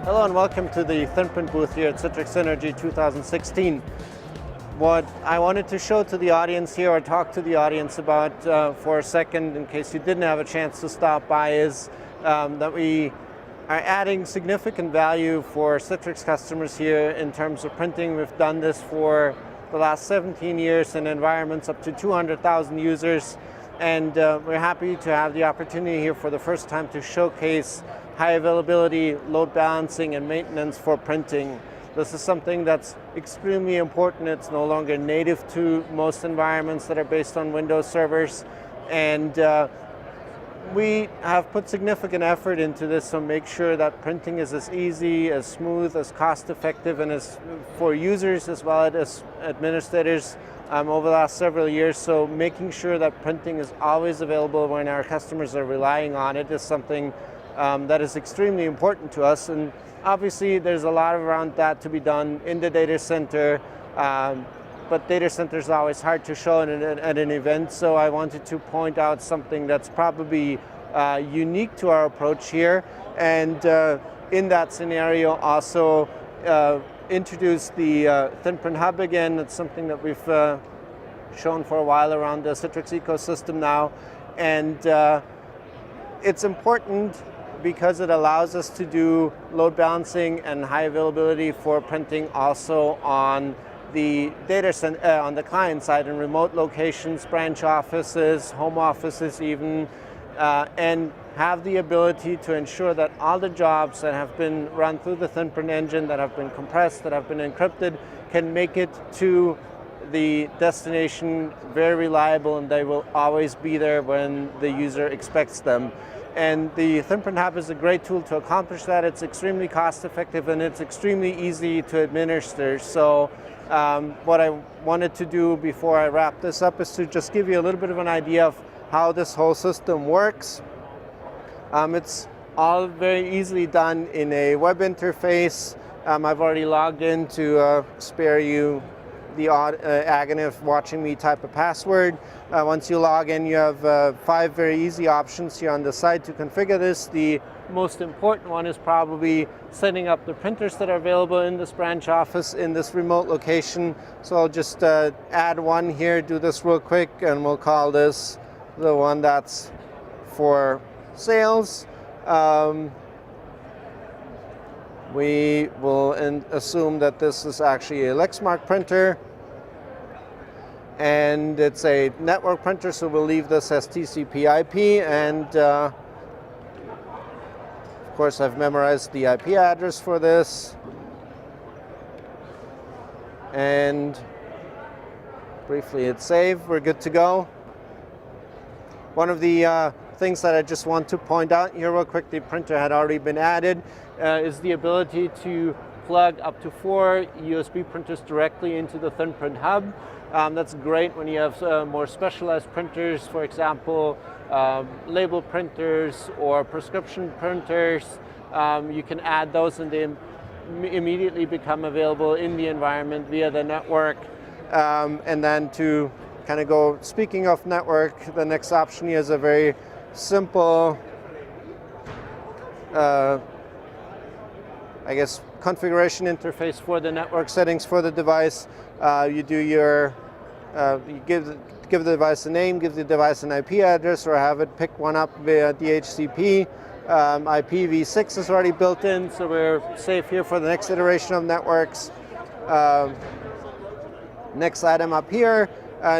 Hello and welcome to the ThinPrint booth here at Citrix Synergy 2016. What I wanted to show to the audience here, or talk to the audience about for a second, in case you didn't have a chance to stop by, is that we are adding significant value for Citrix customers here in terms of printing. We've done this for the last 17 years in environments up to 200,000 users, and we're happy to have the opportunity here for the first time to showcase high availability, load balancing, and maintenance for printing. This is something that's extremely important. It's no longer native to most environments that are based on Windows servers, and we have put significant effort into this to make sure that printing is as easy, as smooth, as cost-effective, and as for users as well as administrators over the last several years. So making sure that printing is always available when our customers are relying on it is something that is extremely important to us. And obviously there's a lot around that to be done in the data center, but data center is always hard to show at an event, so I wanted to point out something that's probably unique to our approach here, and in that scenario also introduce the ThinPrint Hub again. It's something that we've shown for a while around the Citrix ecosystem now, and it's important because it allows us to do load balancing and high availability for printing also on the data center, on the client side in remote locations, branch offices, home offices even, and have the ability to ensure that all the jobs that have been run through the ThinPrint engine, that have been compressed, that have been encrypted, can make it to the destination very reliable, and they will always be there when the user expects them. And the ThinPrint Hub is a great tool to accomplish that. It's extremely cost effective and it's extremely easy to administer. So what I wanted to do before I wrap this up is to just give you a little bit of an idea of how this whole system works. It's all very easily done in a web interface. I've already logged in to spare you the agony of watching me type a password. Once you log in, you have 5 very easy options here on the side to configure this. The most important one is probably setting up the printers that are available in this branch office in this remote location. So I'll just add one here, do this real quick, and we'll call this the one that's for sales. We will assume that this is actually a Lexmark printer, and it's a network printer, so we'll leave this as TCP/IP, and of course I've memorized the IP address for this, and briefly hit save. We're good to go. One of the things that I just want to point out here real quick, the printer had already been added, is the ability to plug up to 4 USB printers directly into the ThinPrint Hub. That's great when you have more specialized printers, for example, label printers or prescription printers. You can add those and they immediately become available in the environment via the network. And then to kind of go, speaking of network, the next option here is a very simple I guess configuration interface for the network settings for the device. You do your, you give the device a name, give the device an IP address, or have it pick one up via DHCP. IPv6 is already built in, so we're safe here for the next iteration of networks. Next item up here,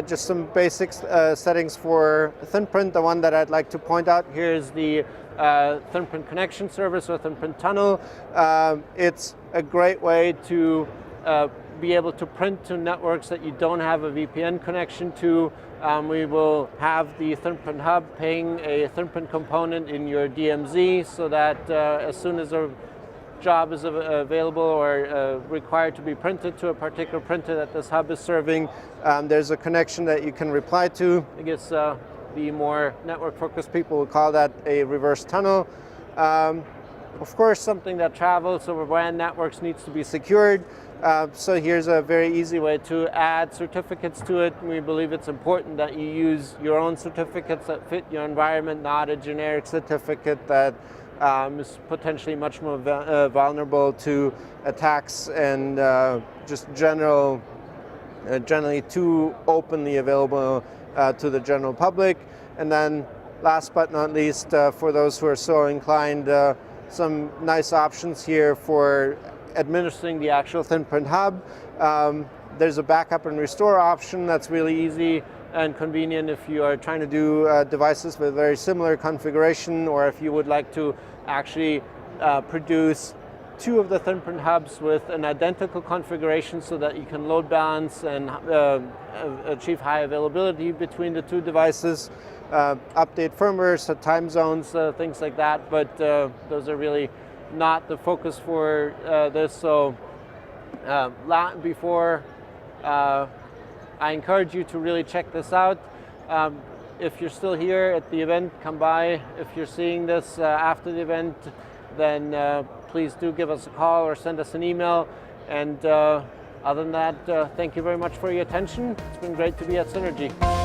just some basic settings for ThinPrint. The one that I'd like to point out here is the ThinPrint Connection service or ThinPrint Tunnel. It's a great way to be able to print to networks that you don't have a VPN connection to. We will have the ThinPrint Hub paying a ThinPrint component in your DMZ, so that as soon as a job is available or required to be printed to a particular printer that this hub is serving, there's a connection that you can reply to. I guess the more network-focused people will call that a reverse tunnel. Of course, something that travels over WAN networks needs to be secured. So here's a very easy way to add certificates to it. We believe it's important that you use your own certificates that fit your environment, not a generic certificate that is potentially much more vulnerable to attacks and just generally too openly available to the general public. And then last but not least, for those who are so inclined, some nice options here for administering the actual ThinPrint hub. There's a backup and restore option that's really easy and convenient if you are trying to do devices with very similar configuration, or if you would like to actually produce two of the ThinPrint hubs with an identical configuration so that you can load balance and achieve high availability between the two devices, update firmware, set time zones, things like that. But those are really not the focus for this. So before I encourage you to really check this out. If you're still here at the event, come by. If you're seeing this after the event, then please do give us a call or send us an email. And other than that, thank you very much for your attention. It's been great to be at Synergy.